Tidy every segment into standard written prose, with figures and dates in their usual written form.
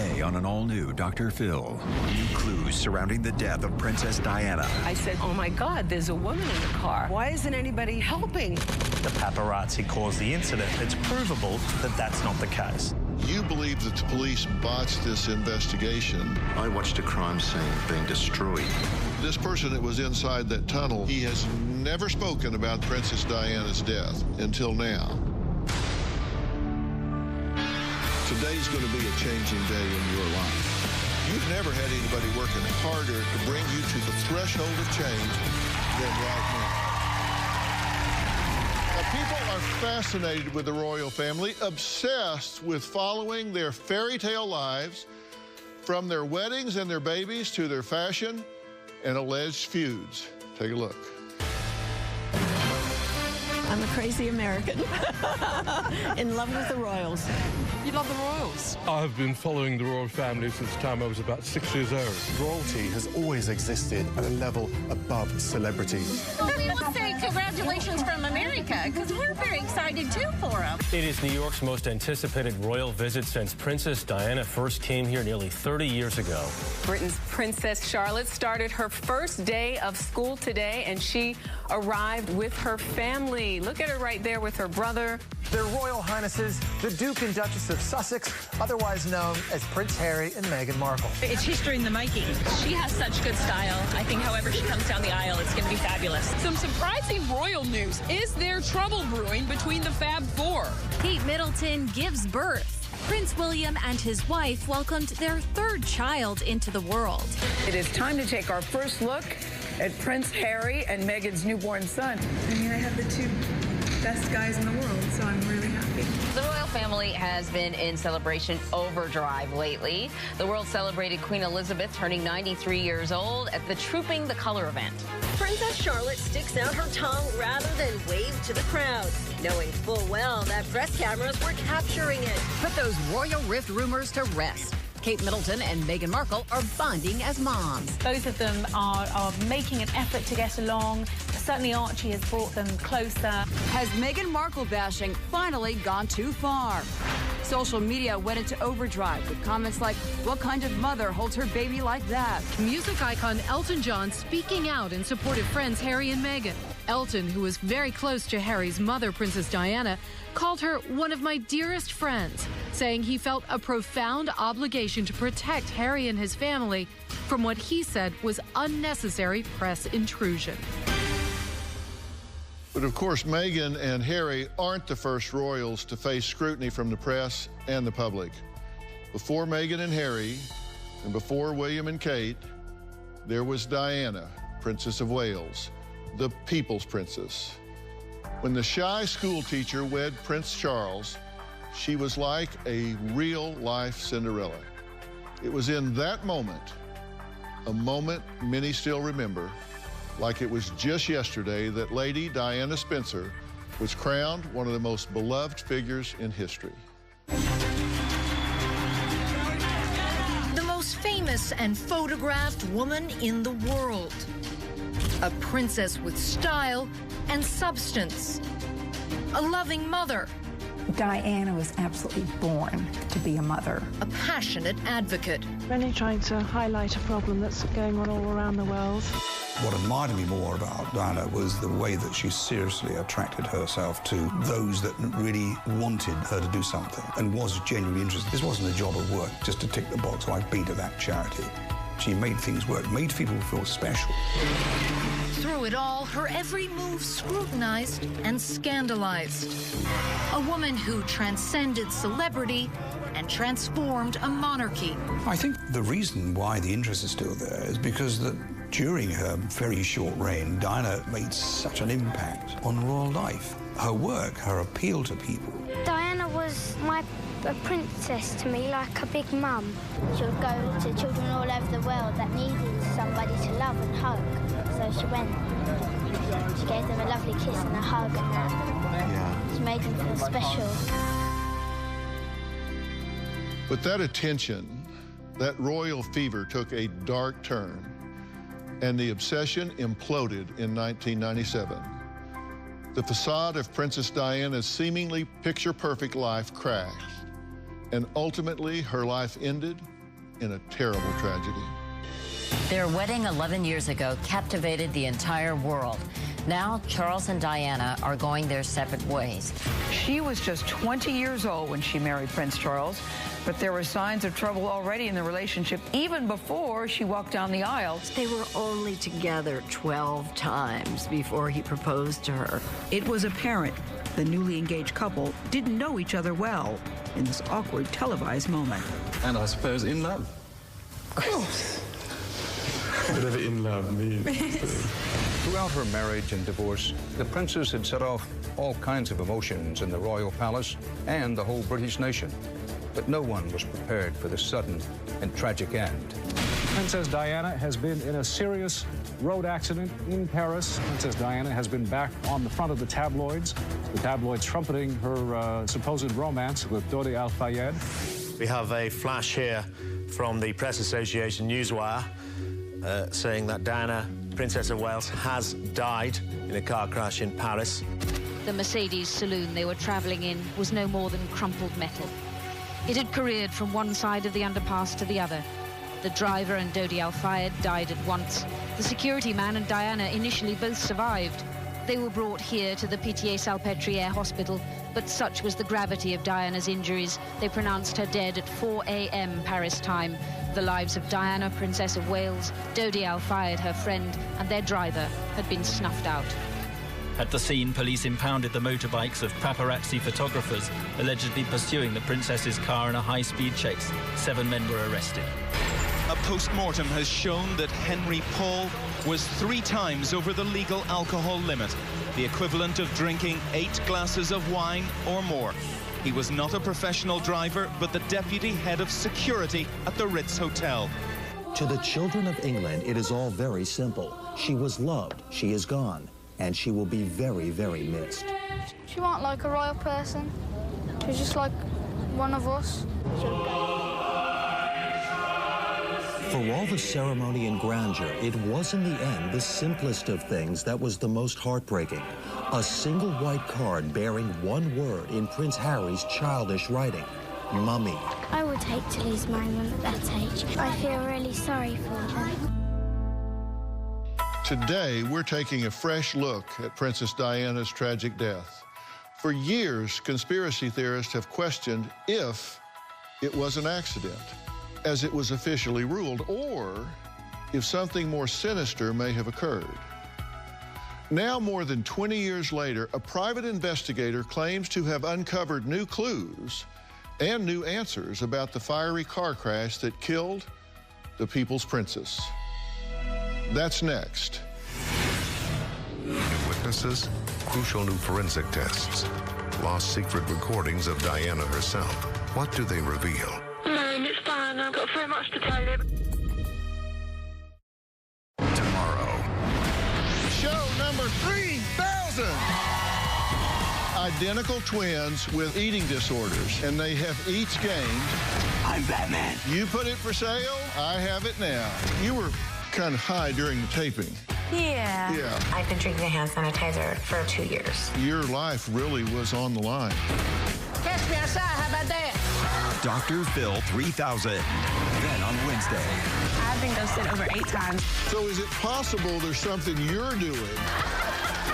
Today on an all-new Dr. Phil. New clues surrounding the death of Princess Diana. I said, oh my God, there's a woman in the car. Why isn't anybody helping? The paparazzi caused the incident. It's provable that that's not the case. You believe that the police botched this investigation. I watched a crime scene being destroyed. This person that was inside that tunnel, he has never spoken about Princess Diana's death until now. Today's going to be a changing day in your life. You've never had anybody working harder to bring you to the threshold of change than right now. Now, people are fascinated with the royal family, obsessed with following their fairy tale lives, from their weddings and their babies to their fashion and alleged feuds. Take a look. I'm a crazy American in love with the royals. You love the royals? I've been following the royal family since the time I was about 6 years old. Royalty has always existed at a level above celebrity. Well, we will say congratulations from America, because we're very excited, too, for them. It is New York's most anticipated royal visit since Princess Diana first came here nearly 30 years ago. Britain's Princess Charlotte started her first day of school today, and she arrived with her family. Look at her right there with her brother. Their Royal Highnesses, the Duke and Duchess of Sussex, otherwise known as Prince Harry and Meghan Markle. It's history in the making. She has such good style. I think however she comes down the aisle, it's going to be fabulous. Some surprising royal news. Is there trouble brewing between the Fab Four? Kate Middleton gives birth. Prince William and his wife welcomed their third child into the world. It is time to take our first look at Prince Harry and Meghan's newborn son. I mean, I have the two best guys in the world, so I'm really happy. The royal family has been in celebration overdrive lately. The world celebrated Queen Elizabeth turning 93 years old at the Trooping the Color event. Princess Charlotte sticks out her tongue rather than wave to the crowd, knowing full well that press cameras were capturing it. Put those royal rift rumors to rest. Kate Middleton and Meghan Markle are bonding as moms. Both of them are making an effort to get along. Certainly Archie has brought them closer. Has Meghan Markle bashing finally gone too far? Social media went into overdrive with comments like, what kind of mother holds her baby like that? Music icon Elton John speaking out in support of friends Harry and Meghan. Elton, who was very close to Harry's mother, Princess Diana, called her one of my dearest friends, saying he felt a profound obligation to protect Harry and his family from what he said was unnecessary press intrusion. But of course, Meghan and Harry aren't the first royals to face scrutiny from the press and the public. Before Meghan and Harry, and before William and Kate, there was Diana, Princess of Wales, the People's Princess. When the shy school teacher wed Prince Charles, she was like a real-life Cinderella. It was in that moment, a moment many still remember, like it was just yesterday, that Lady Diana Spencer was crowned one of the most beloved figures in history. The most famous and photographed woman in the world. A princess with style and substance. A loving mother. Diana was absolutely born to be a mother. A passionate advocate. Really trying to highlight a problem that's going on all around the world. What admired me more about Diana was the way that she seriously attracted herself to those that really wanted her to do something and was genuinely interested. This wasn't a job of work just to tick the box, I've been to that charity. She made things work, made people feel special. Through it all, her every move scrutinized and scandalized. A woman who transcended celebrity and transformed a monarchy. I think the reason why the interest is still there is because that during her very short reign, Diana made such an impact on royal life. Her work, her appeal to people. Diana was a princess to me, like a big mum. She would go to children all over the world that needed somebody to love and hug. So she went. She gave them a lovely kiss and a hug, and that. Yeah. She made them feel special. But that attention, that royal fever took a dark turn, and the obsession imploded in 1997. The facade of Princess Diana's seemingly picture-perfect life crashed, and ultimately her life ended in a terrible tragedy. Their wedding 11 years ago captivated the entire world. Now, Charles and Diana are going their separate ways. She was just 20 years old when she married Prince Charles, but there were signs of trouble already in the relationship even before she walked down the aisle. They were only together 12 times before he proposed to her. It was apparent the newly engaged couple didn't know each other well in this awkward televised moment. And I suppose in love. Whatever in love means. Throughout her marriage and divorce, the princess had set off all kinds of emotions in the royal palace and the whole British nation. But no one was prepared for the sudden and tragic end. Princess Diana has been in a serious road accident in Paris. Princess Diana has been back on the front of the tabloids trumpeting her supposed romance with Dodi Al-Fayed. We have a flash here from the Press Association Newswire saying that Diana, Princess of Wales, has died in a car crash in Paris. The Mercedes saloon they were travelling in was no more than crumpled metal. It had careered from one side of the underpass to the other. The driver and Dodi Al-Fayed died at once. The security man and Diana initially both survived. They were brought here to the Pitié-Salpêtrière hospital, but such was the gravity of Diana's injuries, they pronounced her dead at 4 a.m. Paris time. The lives of Diana, Princess of Wales, Dodi Al-Fayed, her friend, and their driver had been snuffed out. At the scene, police impounded the motorbikes of paparazzi photographers, allegedly pursuing the princess's car in a high-speed chase. 7 men were arrested. A post-mortem has shown that Henry Paul was 3 times over the legal alcohol limit, the equivalent of drinking 8 glasses of wine or more. He was not a professional driver, but the deputy head of security at the Ritz Hotel. To the children of England, it is all very simple. She was loved, she is gone, and she will be very, very missed. She wasn't like a royal person. She was just like one of us. For all the ceremony and grandeur, it was in the end the simplest of things that was the most heartbreaking. A single white card bearing one word in Prince Harry's childish writing, Mummy. I would hate to lose my mum at that age. I feel really sorry for them. Today, we're taking a fresh look at Princess Diana's tragic death. For years, conspiracy theorists have questioned if it was an accident, as it was officially ruled, or if something more sinister may have occurred. Now, more than 20 years later, a private investigator claims to have uncovered new clues and new answers about the fiery car crash that killed the People's Princess. That's next. New witnesses, crucial new forensic tests, lost secret recordings of Diana herself. What do they reveal? No, it's fine. I've got so much to tell you. Tomorrow. Show number 3,000. Identical twins with eating disorders, and they have each gained... I'm Batman. You put it for sale, I have it now. You were kind of high during the taping. Yeah. I've been drinking hand sanitizer for 2 years. Your life really was on the line. Catch me outside, how about that? Dr. Phil 3000. Then on Wednesday. I've been ghosted over 8 times. So is it possible there's something you're doing?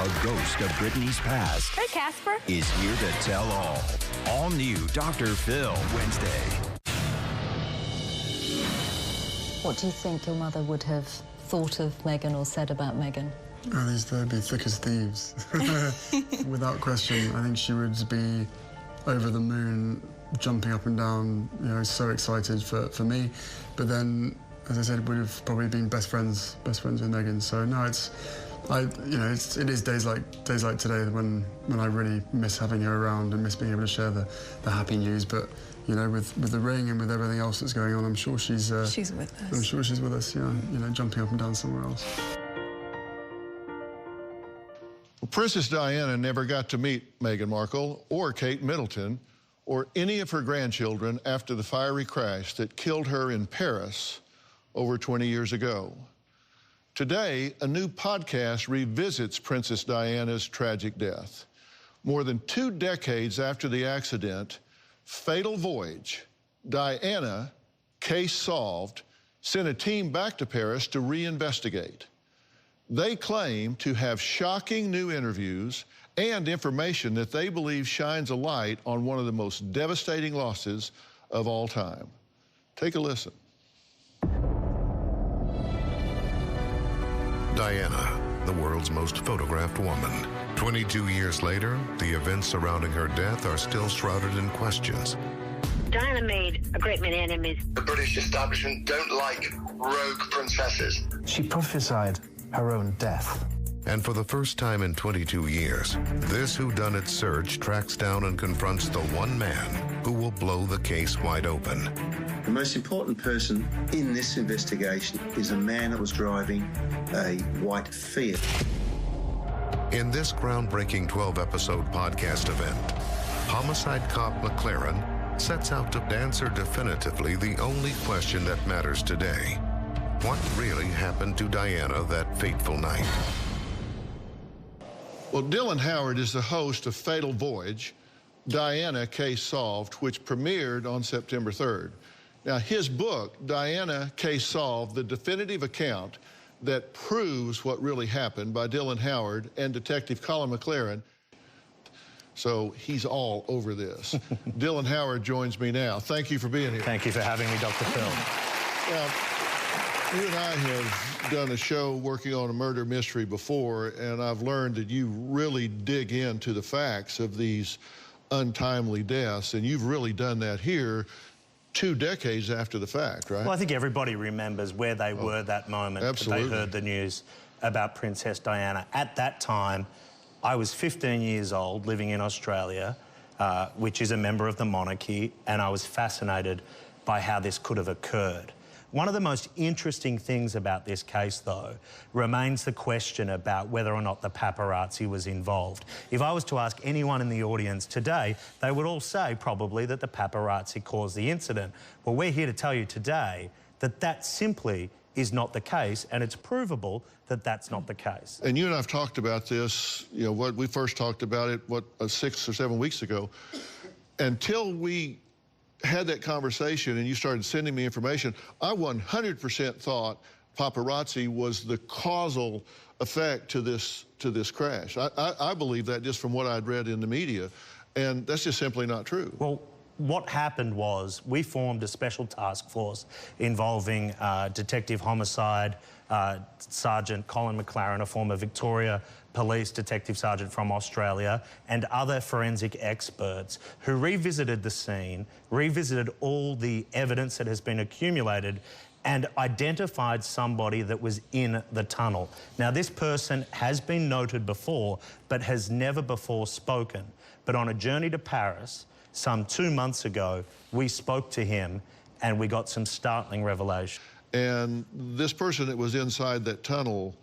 A ghost of Britney's past. Hey, Casper. Is here to tell all. All new Dr. Phil Wednesday. What do you think your mother would have thought of Meghan or said about Meghan? They'd be thick as thieves. Without question, I think she would be over the moon, jumping up and down, you know, so excited for me. But then, as I said, would have probably been best friends with Meghan. So no, it is days like today when I really miss having her around and miss being able to share the happy news. But you know, with the ring and with everything else that's going on, I'm sure she's with us. I'm sure she's with us. Yeah, you know, jumping up and down somewhere else. Well, Princess Diana never got to meet Meghan Markle or Kate Middleton or any of her grandchildren after the fiery crash that killed her in Paris over 20 years ago. Today, a new podcast revisits Princess Diana's tragic death. More than 2 decades after the accident, fatal voyage, Diana Case Solved, sent a team back to Paris to reinvestigate. They claim to have shocking new interviews and information that they believe shines a light on one of the most devastating losses of all time. Take a listen. Diana, the world's most photographed woman. 22 years later, the events surrounding her death are still shrouded in questions. Diana made a great many enemies. The British establishment don't like rogue princesses. She prophesied her own death. And for the first time in 22 years, this whodunit search tracks down and confronts the one man who will blow the case wide open. The most important person in this investigation is a man that was driving a white Fiat. In this groundbreaking 12-episode podcast event, homicide cop McLaren sets out to answer definitively the only question that matters today. What really happened to Diana that fateful night? Well, Dylan Howard is the host of Fatal Voyage, Diana, Case Solved, which premiered on September 3rd. Now, his book, Diana, Case Solved, the definitive account that proves what really happened, by Dylan Howard and Detective Colin McLaren. So he's all over this. Dylan Howard joins me now. Thank you for being here. Thank you for having me, Dr. Phil. You and I have done a show working on a murder mystery before, and I've learned that you really dig into the facts of these untimely deaths, and you've really done that here 2 decades after the fact, right? Well, I think everybody remembers where they were that moment that they heard the news about Princess Diana. At that time, I was 15 years old, living in Australia, which is a member of the monarchy, and I was fascinated by how this could have occurred. One of the most interesting things about this case, though, remains the question about whether or not the paparazzi was involved. If I was to ask anyone in the audience today, they would all say probably that the paparazzi caused the incident. Well, we're here to tell you today that that simply is not the case, and it's provable that that's not the case. And you and I have talked about this, you know, what we first talked about it, 6 or 7 weeks ago. Until we had that conversation and you started sending me information, I 100% thought paparazzi was the causal effect to this crash. I believe that just from what I'd read in the media, and that's just simply not true. Well, what happened was we formed a special task force involving Detective Homicide Sergeant Colin McLaren, a former Victoria Police Detective Sergeant from Australia, and other forensic experts who revisited the scene, revisited all the evidence that has been accumulated, and identified somebody that was in the tunnel. Now, this person has been noted before, but has never before spoken. But on a journey to Paris, some 2 months ago, we spoke to him and we got some startling revelation. And this person that was inside that tunnel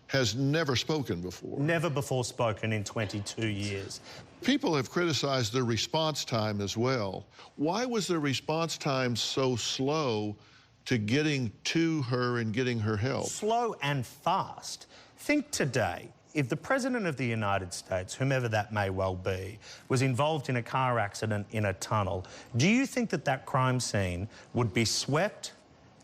has never spoken before. Never before spoken in 22 years. People have criticized the response time as well. Why was the response time so slow to getting to her and getting her help? Slow and fast. Think today, if the President of the United States, whomever that may well be, was involved in a car accident in a tunnel, do you think that that crime scene would be swept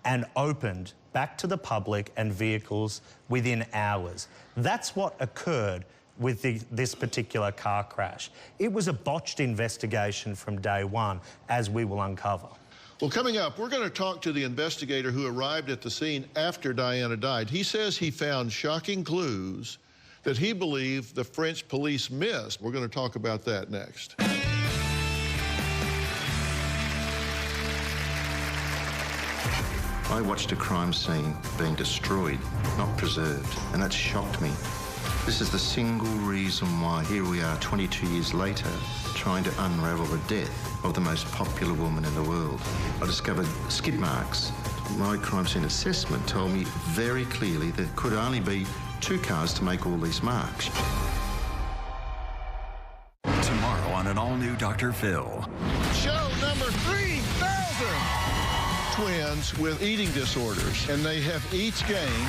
and opened back to the public and vehicles within hours? That's what occurred with this particular car crash. It was a botched investigation from day one, as we will uncover. Well, coming up, we're going to talk to the investigator who arrived at the scene after Diana died. He says he found shocking clues that he believed the French police missed. We're going to talk about that next. I watched a crime scene being destroyed, not preserved, and that shocked me. This is the single reason why here we are 22 years later trying to unravel the death of the most popular woman in the world. I discovered skid marks. My crime scene assessment told me very clearly there could only be 2 cars to make all these marks. Tomorrow on an all-new Dr. Phil. Show number 3,000! Twins with eating disorders, and they have each gained...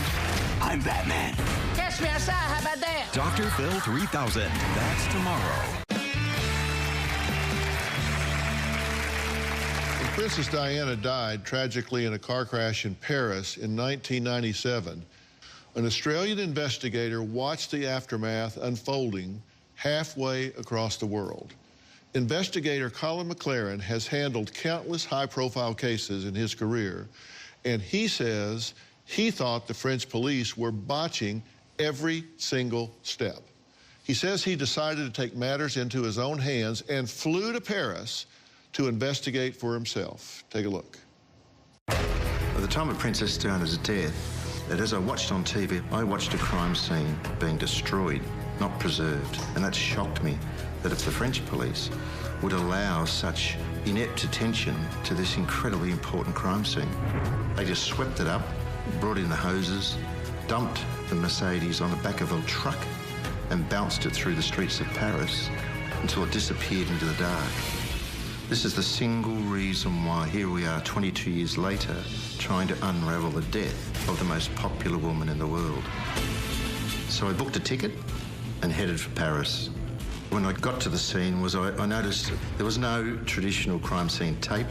I'm Batman. Catch me outside, how about that? Dr. Phil 3000. That's tomorrow. Princess Diana died tragically in a car crash in Paris in 1997. An Australian investigator watched the aftermath unfolding halfway across the world. Investigator Colin McLaren has handled countless high-profile cases in his career, and he says he thought the French police were botching every single step. He says he decided to take matters into his own hands and flew to Paris to investigate for himself. Take a look. At the time of Princess Diana's death, that as I watched on TV, I watched a crime scene being destroyed, not preserved. And that shocked me, that if the French police would allow such inept attention to this incredibly important crime scene. They just swept it up, brought in the hoses, dumped the Mercedes on the back of a truck and bounced it through the streets of Paris until it disappeared into the dark. This is the single reason why here we are 22 years later trying to unravel the death of the most popular woman in the world. So I booked a ticket and headed for Paris. When I got to the scene I noticed there was no traditional crime scene tape,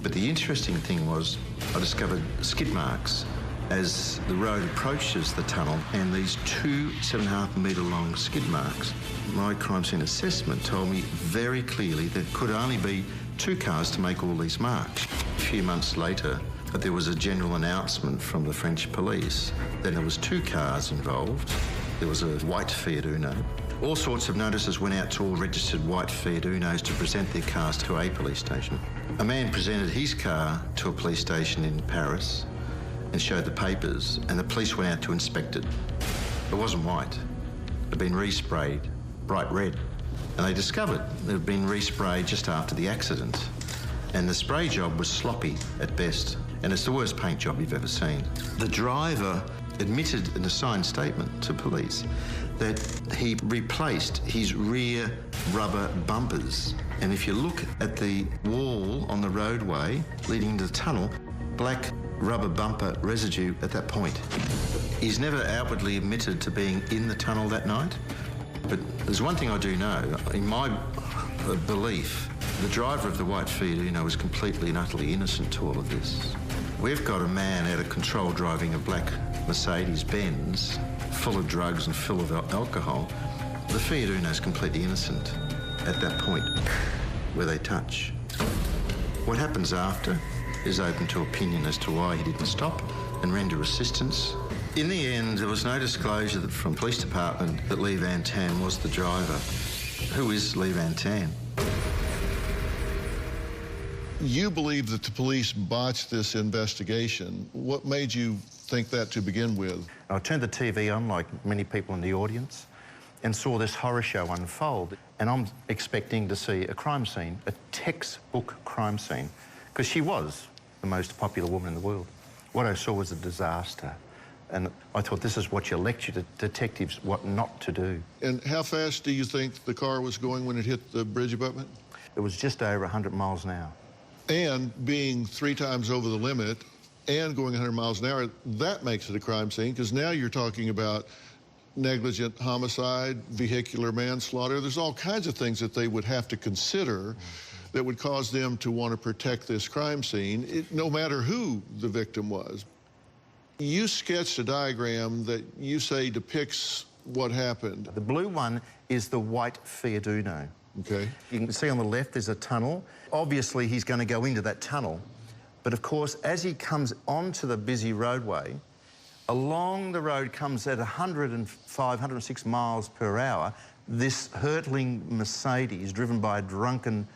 but the interesting thing was I discovered skid marks as the road approaches the tunnel, and these 2 7.5 metre long skid marks. My crime scene assessment told me very clearly there could only be 2 cars to make all these marks. A few months later, there was a general announcement from the French police that there was 2 cars involved. There was a white Fiat Uno. All sorts of notices went out to all registered white Fiat Unos to present their cars to a police station. A man presented his car to a police station in Paris and showed the papers, and the police went out to inspect it. It wasn't white. It had been resprayed bright red. And they discovered it had been resprayed just after the accident. And the spray job was sloppy at best, and it's the worst paint job you've ever seen. The driver admitted in a signed statement to police that he replaced his rear rubber bumpers. And if you look at the wall on the roadway leading to the tunnel, black rubber bumper residue at that point. He's never outwardly admitted to being in the tunnel that night, but there's one thing I do know. In my belief, the driver of the white Fiat Uno was completely and utterly innocent to all of this. We've got a man out of control driving a black Mercedes-Benz full of drugs and full of alcohol. The Fiat Uno's completely innocent at that point where they touch. What happens after is open to opinion as to why he didn't stop and render assistance. In the end, there was no disclosure from the police department that Lee Van Tan was the driver. Who is Lee Van Tan? You believe that the police botched this investigation. What made you think that to begin with? I turned the TV on, like many people in the audience, and saw this horror show unfold. And I'm expecting to see a crime scene, a textbook crime scene, because she was the most popular woman in the world. What I saw was a disaster. And I thought, this is what you lecture to detectives what not to do. And how fast do you think the car was going when it hit the bridge abutment? It was just over 100 miles an hour. And being 3 times over the limit and going 100 miles an hour, that makes it a crime scene, because now you're talking about negligent homicide, vehicular manslaughter. There's all kinds of things that they would have to consider that would cause them to want to protect this crime scene, no matter who the victim was. You sketched a diagram that you say depicts what happened. The blue one is the white Fiat Uno. Okay. You can see on the left there's a tunnel. Obviously, he's going to go into that tunnel. But of course, as he comes onto the busy roadway, along the road comes at 105, 106 miles per hour, this hurtling Mercedes driven by a drunken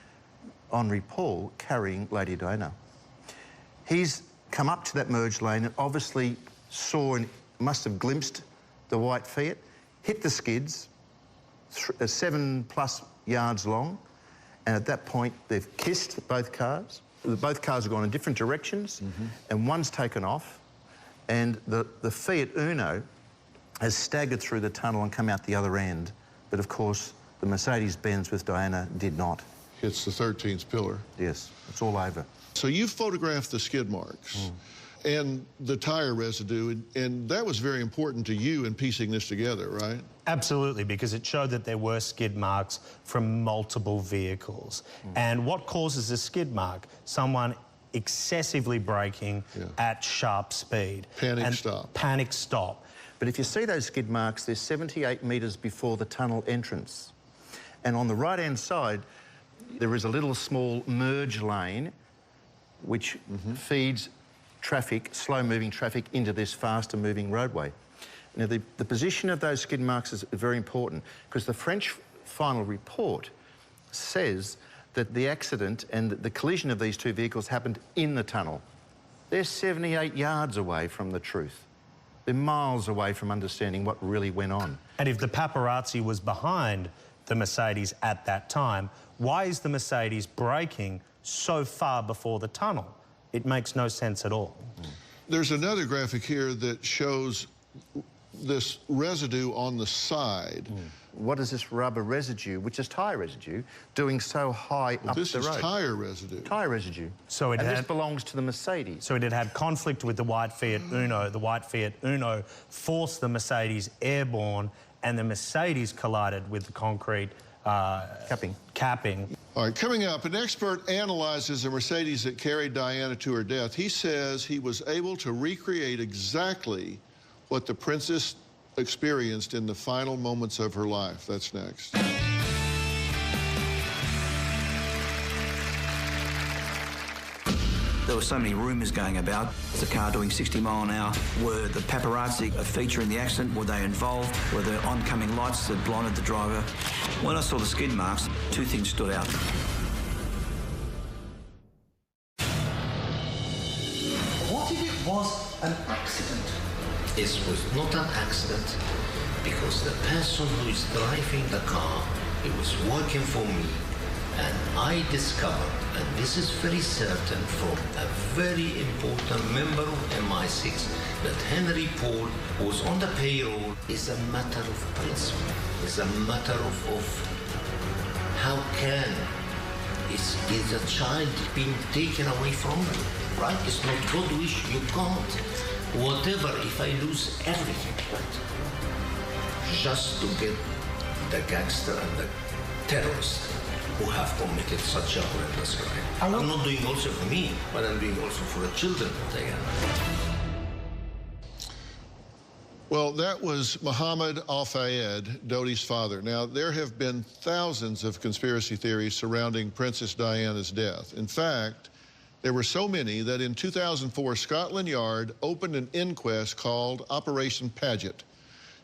Henri Paul carrying Lady Diana. He's come up to that merge lane and obviously saw and must have glimpsed the white Fiat, hit the skids, 7+ yards long, and at that point they've kissed both cars. Both cars have gone in different directions, and one's taken off, and the Fiat Uno has staggered through the tunnel and come out the other end. But of course, the Mercedes-Benz with Diana did not. It's the 13th pillar. Yes, it's all over. So you photographed the skid marks and the tire residue, and that was very important to you in piecing this together, right? Absolutely, because it showed that there were skid marks from multiple vehicles. And what causes a skid mark? Someone excessively braking at sharp speed. Panic stop. Panic stop. But if you see those skid marks, they're 78 metres before the tunnel entrance. And on the right-hand side, there is a little small merge lane which feeds traffic, slow-moving traffic, into this faster-moving roadway. Now, the position of those skid marks is very important because the French final report says that the accident and the collision of these two vehicles happened in the tunnel. They're 78 yards away from the truth. They're miles away from understanding what really went on. And if the paparazzi was behind the Mercedes at that time, why is the Mercedes braking so far before the tunnel? It makes no sense at all. There's another graphic here that shows this residue on the side. What is this rubber residue, which is tyre residue, doing so high up the road? This is tyre residue. Tyre residue. So this belongs to the Mercedes. So it had conflict with the white Fiat Uno. The white Fiat Uno forced the Mercedes airborne, and the Mercedes collided with the concrete capping. All right, coming up, an expert analyzes the Mercedes that carried Diana to her death. He says he was able to recreate exactly what the princess experienced in the final moments of her life. That's next. There were so many rumours going about. The car doing 60 mile an hour. Were the paparazzi a feature in the accident? Were they involved? Were there oncoming lights that blinded the driver? When I saw the skid marks, two things stood out. What if it was an accident? It was not an accident because the person who is driving the car, he was working for me, and I discovered, and this is very certain from a very important member of MI6, that Henry Paul was on the payroll. Is a matter of principle. It's a matter of how can is a child being taken away from you, right? It's not God wish, you can't. Whatever, if I lose everything, right? Just to get the gangster and the terrorist who have committed such a horrendous crime. I'm not doing also for me, but I'm doing also for the children that I have. Well, that was Mohammed Al-Fayed, Dodi's father. Now, there have been thousands of conspiracy theories surrounding Princess Diana's death. In fact, there were so many that in 2004, Scotland Yard opened an inquest called Operation Paget,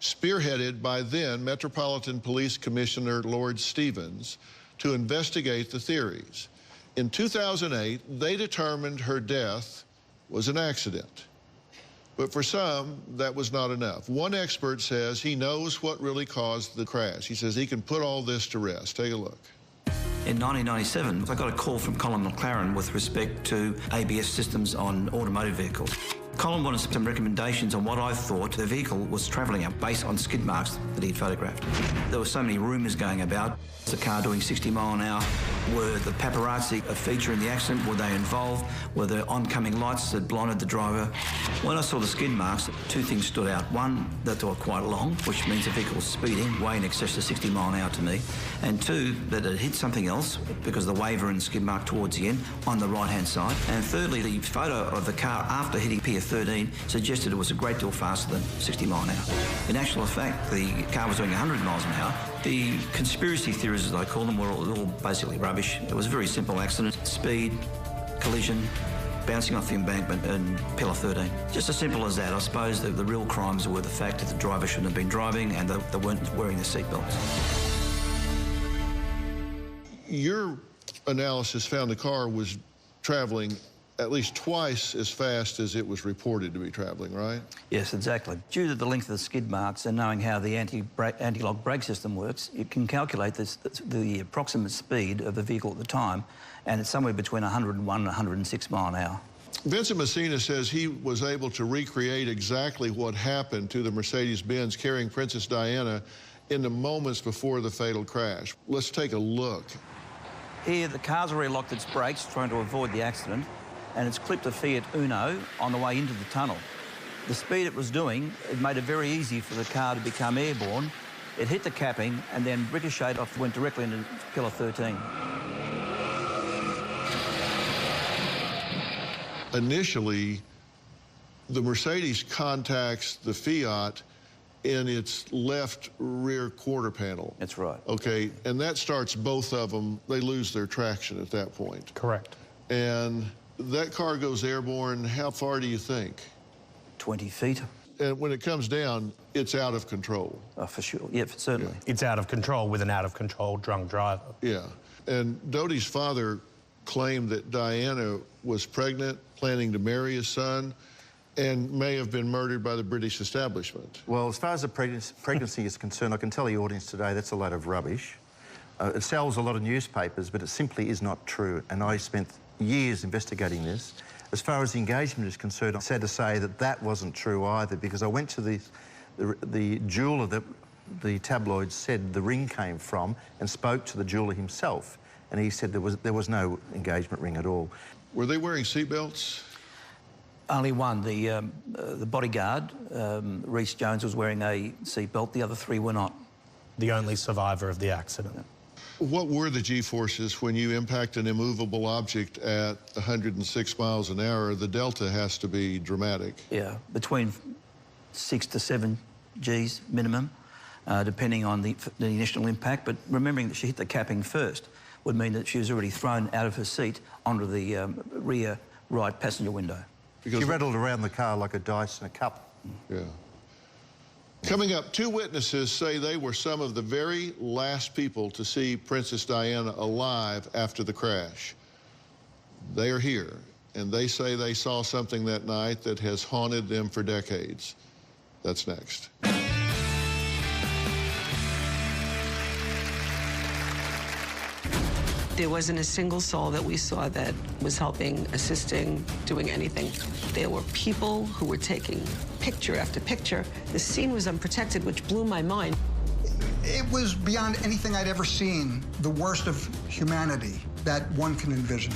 spearheaded by then Metropolitan Police Commissioner Lord Stevens, to investigate the theories. In 2008, they determined her death was an accident. But for some, that was not enough. One expert says he knows what really caused the crash. He says he can put all this to rest. Take a look. In 1997, I got a call from Colin McLaren with respect to ABS systems on automotive vehicles. Colin wanted some recommendations on what I thought the vehicle was travelling at based on skid marks that he'd photographed. There were so many rumours going about. The car doing 60 mile an hour. Were the paparazzi a feature in the accident? Were they involved? Were there oncoming lights that blinded the driver? When I saw the skid marks, two things stood out. One, that they were quite long, which means the vehicle was speeding, way in excess of 60 mile an hour to me. And two, that it hit something else because the waiver and skid mark towards the end on the right-hand side. And thirdly, the photo of the car after hitting Pier 13 suggested it was a great deal faster than 60 mile an hour. In actual fact, the car was doing 100 miles an hour. The conspiracy theories, as I call them, were all basically rubbish. It was a very simple accident. Speed, collision, bouncing off the embankment and pillar 13. Just as simple as that. I suppose the real crimes were the fact that the driver shouldn't have been driving and they weren't wearing their seatbelts. Your analysis found the car was traveling at least twice as fast as it was reported to be traveling, right? Yes, exactly. Due to the length of the skid marks and knowing how the anti-lock brake system works, you can calculate the approximate speed of the vehicle at the time, and it's somewhere between 101 and 106 mile an hour. Vincent Messina says he was able to recreate exactly what happened to the Mercedes-Benz carrying Princess Diana in the moments before the fatal crash. Let's take a look. Here, the car's already locked its brakes, trying to avoid the accident, and it's clipped a Fiat Uno on the way into the tunnel. The speed it was doing, it made it very easy for the car to become airborne. It hit the capping and then ricocheted off, went directly into pillar 13. initially, the Mercedes contacts the Fiat in its left rear quarter panel. That's right. Okay, and that starts both of them. They lose their traction at that point. Correct. And that car goes airborne, how far do you think? 20 feet. And when it comes down, it's out of control. For sure, yeah, certainly. Yeah. It's out of control with an out-of-control drunk driver. Yeah, and Dodie's father claimed that Diana was pregnant, planning to marry his son, and may have been murdered by the British establishment. Well, as far as the pregnancy is concerned, I can tell the audience today that's a load of rubbish. It sells a lot of newspapers, but it simply is not true, and I spent years investigating this. As far as the engagement is concerned, I'm sad to say that that wasn't true either, because I went to the jeweller that the tabloids said the ring came from and spoke to the jeweller himself, and he said there was no engagement ring at all. Were they wearing seatbelts? Only one. The bodyguard, Rhys Jones, was wearing a seatbelt. The other three were not. The only survivor of the accident. What were the G-forces when you impact an immovable object at 106 miles an hour? The delta has to be dramatic. Yeah, between 6 to 7 Gs minimum, depending on the initial impact. But remembering that she hit the capping first would mean that she was already thrown out of her seat onto the rear right passenger window. Because she rattled around the car like a dice in a cup. Yeah. Coming up, 2 witnesses say they were some of the very last people to see Princess Diana alive after the crash. They are here, and they say they saw something that night that has haunted them for decades. That's next. There wasn't a single soul that we saw that was helping, assisting, doing anything. There were people who were taking picture after picture. The scene was unprotected, which blew my mind. It was beyond anything I'd ever seen, the worst of humanity that one can envision.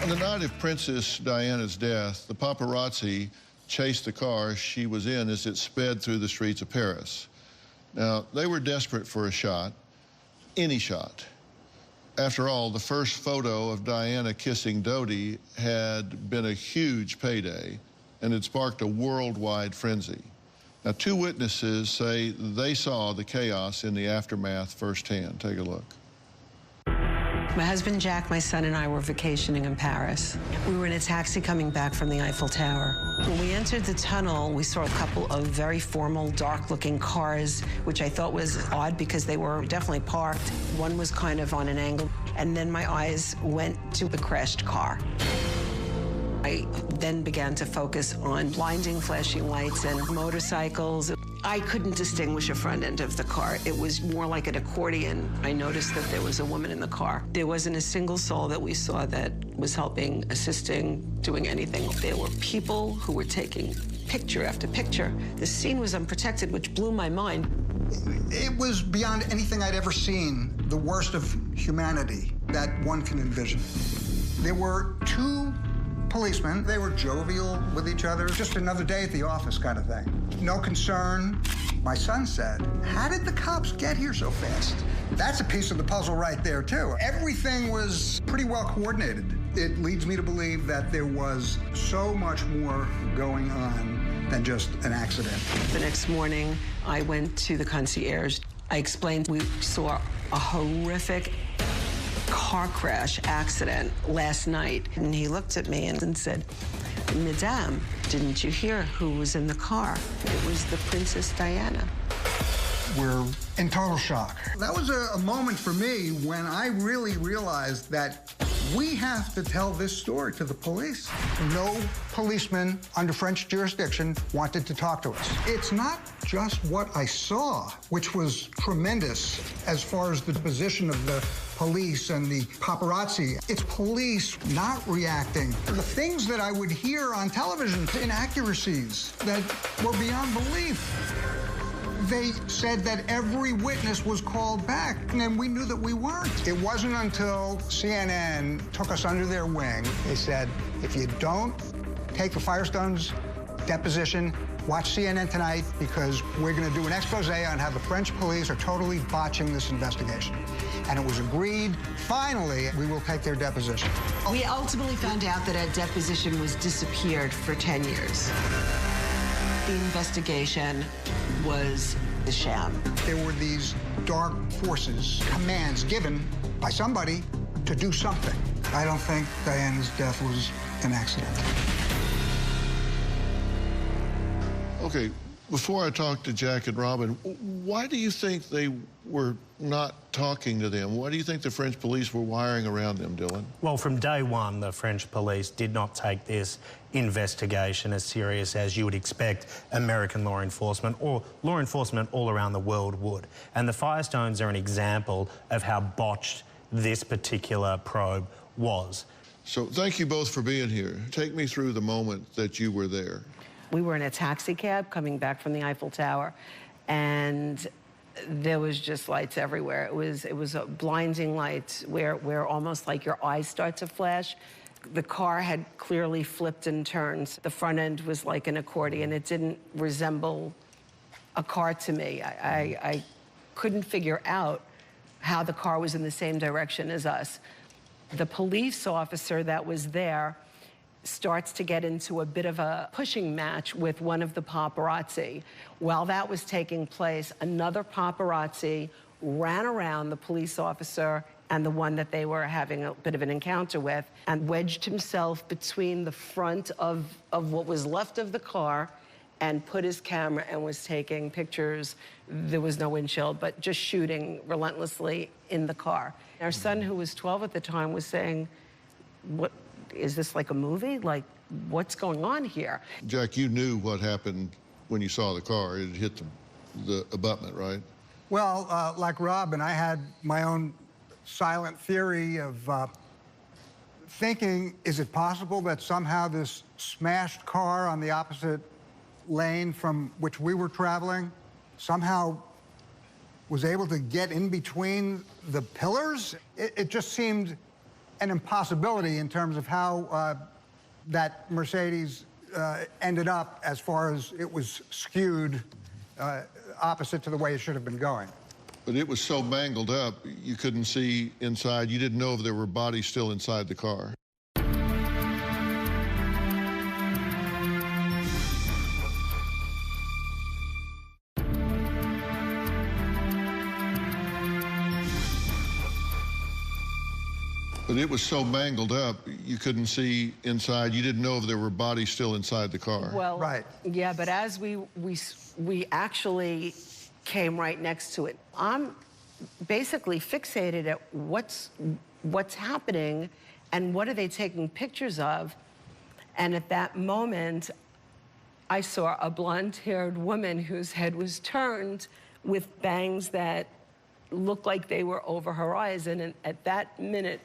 On the night of Princess Diana's death, the paparazzi chased the car she was in as it sped through the streets of Paris. Now, they were desperate for a shot, any shot. After all, the first photo of Diana kissing Dodie had been a huge payday and had sparked a worldwide frenzy. Now, 2 witnesses say they saw the chaos in the aftermath firsthand. Take a look. My husband Jack, my son, and I were vacationing in Paris. We were in a taxi coming back from the Eiffel Tower. When we entered the tunnel, we saw a couple of very formal, dark-looking cars, which I thought was odd because they were definitely parked. One was kind of on an angle, and then my eyes went to the crashed car. I then began to focus on blinding flashing lights and motorcycles. I couldn't distinguish a front end of the car. It was more like an accordion. I noticed that there was a woman in the car. There wasn't a single soul that we saw that was helping, assisting, doing anything. There were people who were taking picture after picture. The scene was unprotected, which blew my mind. It was beyond anything I'd ever seen, the worst of humanity that one can envision. There were 2 policemen. They were jovial with each other. Just another day at the office kind of thing. No concern. My son said, how did the cops get here so fast? That's a piece of the puzzle right there, too. Everything was pretty well coordinated. It leads me to believe that there was so much more going on than just an accident. The next morning, I went to the concierge. I explained we saw a horrific car crash accident last night. And he looked at me and said, Madame, didn't you hear who was in the car? It was the Princess Diana. We're in total shock. That was a moment for me when I really realized that we have to tell this story to the police. No policeman under French jurisdiction wanted to talk to us. It's not just what I saw, which was tremendous as far as the position of the police and the paparazzi. It's police not reacting. The things that I would hear on television, inaccuracies that were beyond belief. They said that every witness was called back, and we knew that we weren't. It wasn't until CNN took us under their wing. They said, if you don't take the Firestone's deposition, Watch CNN tonight because we're going to do an expose on how the French police are totally botching this investigation. And it was agreed, finally, we will take their deposition. We ultimately found out that a deposition was disappeared for 10 years. The investigation was a sham. There were these dark forces, commands given by somebody to do something. I don't think Diana's death was an accident. Okay, before I talk to Jack and Robin, why do you think they were not talking to them? Why do you think the French police were wiring around them, Dylan? Well, from day one, the French police did not take this investigation as serious as you would expect American law enforcement or law enforcement all around the world would. And the Firestones are an example of how botched this particular probe was. So thank you both for being here. Take me through the moment that you were there. We were in a taxi cab coming back from the Eiffel Tower, and there was just lights everywhere. It was a blinding light where almost like your eyes start to flash. The car had clearly flipped and turned. The front end was like an accordion. It didn't resemble a car to me. I couldn't figure out how the car was in the same direction as us. The police officer that was there starts to get into a bit of a pushing match with one of the paparazzi. While that was taking place, another paparazzi ran around the police officer and the one that they were having a bit of an encounter with and wedged himself between the front of what was left of the car and put his camera and was taking pictures. There was no windshield, but just shooting relentlessly in the car. Our son, who was 12 at the time, was saying, "What? Is this like a movie? Like, what's going on here?" Jack, you knew what happened when you saw the car. It hit the abutment, right? Well, like Robin, I had my own silent theory of thinking, is it possible that somehow this smashed car on the opposite lane from which we were traveling somehow was able to get in between the pillars? It just seemed an impossibility in terms of how that Mercedes ended up as far as it was skewed opposite to the way it should have been going. But it was so mangled up, you couldn't see inside. You didn't know if there were bodies still inside the car. But it was so mangled up, you couldn't see inside. You didn't know if there were bodies still inside the car. Well, right. Yeah, but as we actually came right next to it, I'm basically fixated at what's happening and what are they taking pictures of. And at that moment, I saw a blonde-haired woman whose head was turned with bangs that looked like they were over her eyes. And at that minute,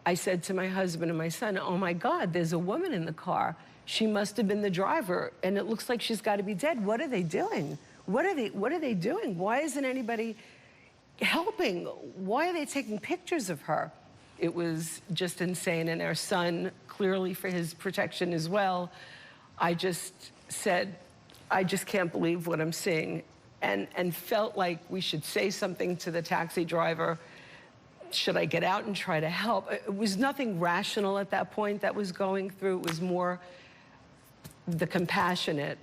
I said to my husband and my son, "Oh my God, there's a woman in the car. She must have been the driver, and it looks like she's got to be dead. What are they doing? What are they doing? Why isn't anybody helping? Why are they taking pictures of her?" It was just insane, and our son, clearly for his protection as well, I just said, "I just can't believe what I'm seeing," and felt like we should say something to the taxi driver. Should I get out and try to help? It was nothing rational at that point that was going through. It was more the compassionate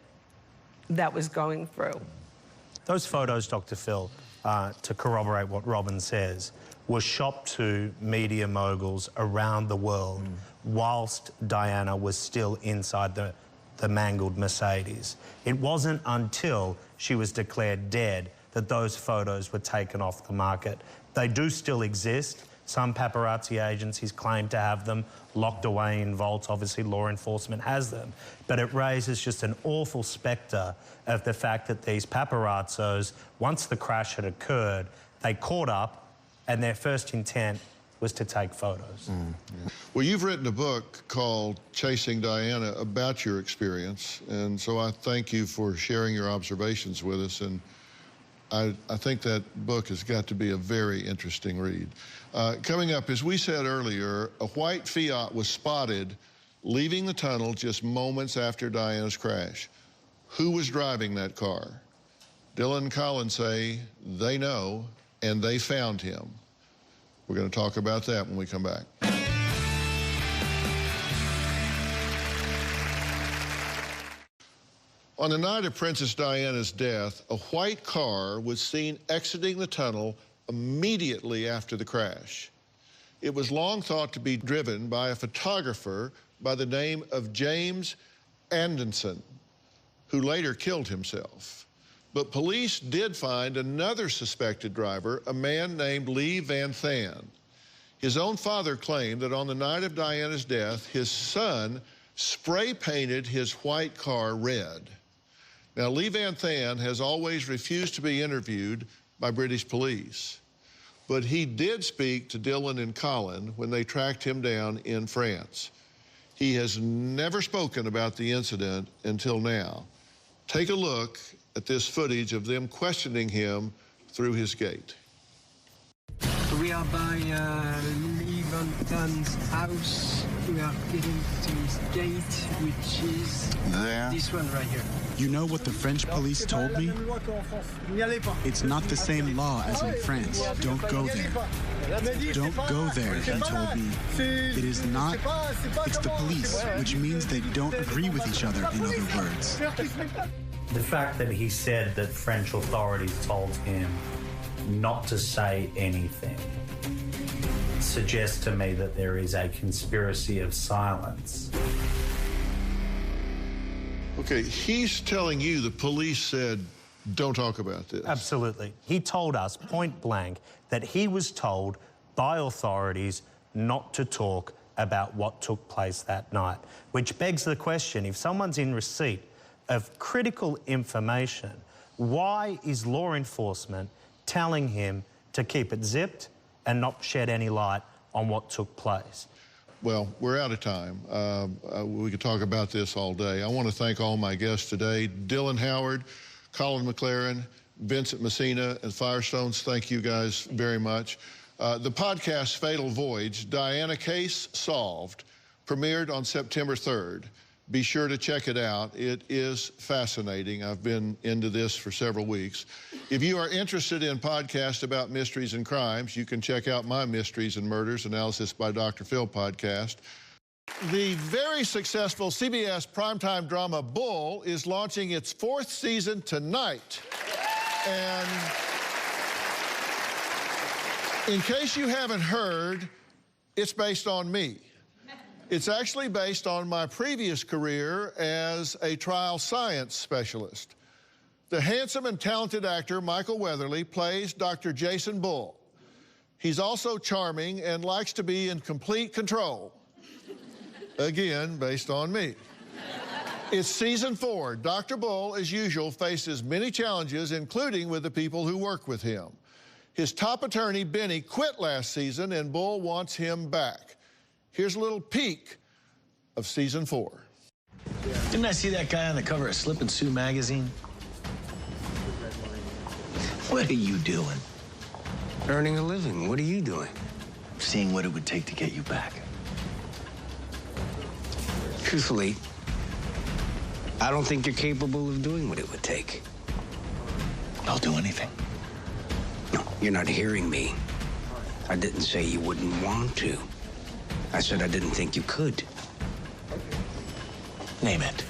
that was going through. Those photos, Dr. Phil, to corroborate what Robin says, were shopped to media moguls around the world whilst Diana was still inside the mangled Mercedes. It wasn't until she was declared dead that those photos were taken off the market. They do still exist. Some paparazzi agencies claim to have them locked away in vaults. Obviously, law enforcement has them. But it raises just an awful spectre of the fact that these paparazzos, once the crash had occurred, they caught up and their first intent was to take photos. Well, you've written a book called Chasing Diana about your experience, and so I thank you for sharing your observations with us. And I think that book has got to be a very interesting read. Coming up, as we said earlier, a white Fiat was spotted leaving the tunnel just moments after Diana's crash. who was driving that car. Dylan and Colin say they know, and they found him. We're going to talk about that when we come back. On the night of Princess Diana's death, a white car was seen exiting the tunnel immediately after the crash. It was long thought to be driven by a photographer by the name of James Anderson, who later killed himself. But police did find another suspected driver, a man named Lee Van Than. His own father claimed that on the night of Diana's death, his son spray-painted his white car red. Now, Lee Van Than has always refused to be interviewed by British police, but he did speak to Dylan and Colin when they tracked him down in France. He has never spoken about the incident until now. Take a look at this footage of them questioning him through his gate. We are by Lee Van Than's house. We are getting to his gate, which is there. This one right here. You know what the French police told me? It's not the same law as in France. Don't go there. Don't go there, he told me. It is not, it's the police, which means they don't agree with each other, in other words. The fact that he said that French authorities told him not to say anything suggests to me that there is a conspiracy of silence. Okay, he's telling you the police said, don't talk about this. Absolutely. He told us point blank that he was told by authorities not to talk about what took place that night, which begs the question, if someone's in receipt of critical information, why is law enforcement telling him to keep it zipped and not shed any light on what took place? Well, we're out of time. We could talk about this all day. I want to thank all my guests today. Dylan Howard, Colin McLaren, Vincent Messina, and Firestones, thank you guys very much. The podcast Fatal Voyage, Diana Case Solved, premiered on September 3rd. Be sure to check it out. It is fascinating. I've been into this for several weeks. If you are interested in podcasts about mysteries and crimes, you can check out my Mysteries and Murders Analysis by Dr. Phil podcast. The very successful CBS primetime drama Bull is launching its 4th season tonight. And in case you haven't heard, it's based on me. It's actually based on my previous career as a trial science specialist. The handsome and talented actor Michael Weatherly plays Dr. Jason Bull. He's also charming and likes to be in complete control. Again, based on me. It's season 4. Dr. Bull, as usual, faces many challenges, including with the people who work with him. His top attorney, Benny, quit last season, and Bull wants him back. Here's a little peek of season 4. Didn't I see that guy on the cover of Slip and Sue magazine? What are you doing? Earning a living. What are you doing? Seeing what it would take to get you back. Truthfully, I don't think you're capable of doing what it would take. I'll do anything. No, you're not hearing me. I didn't say you wouldn't want to. I said I didn't think you could. Name it.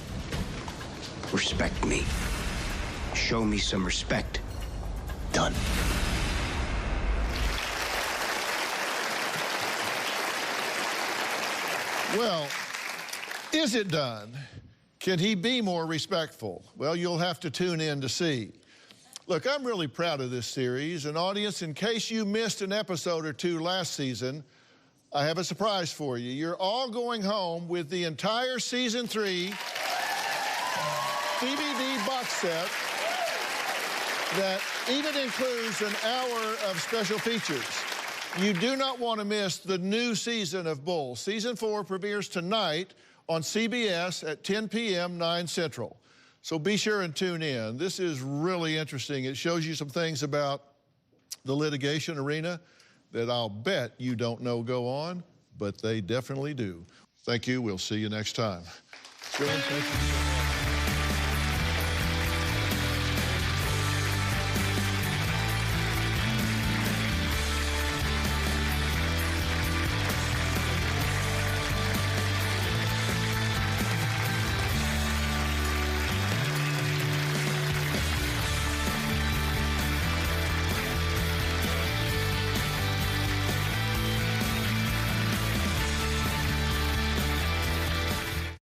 Respect me. Show me some respect. Done. Well, is it done? Can he be more respectful? Well, you'll have to tune in to see. Look, I'm really proud of this series. And audience, in case you missed an episode or two last season, I have a surprise for you. You're all going home with the entire season 3 DVD box set that even includes an hour of special features. You do not want to miss the new season of Bull. Season 4 premieres tonight on CBS at 10 p.m., 9 Central. So be sure and tune in. This is really interesting. It shows you some things about the litigation arena that I'll bet you don't know go on, but they definitely do. Thank you. We'll see you next time. Sure, thank you so much.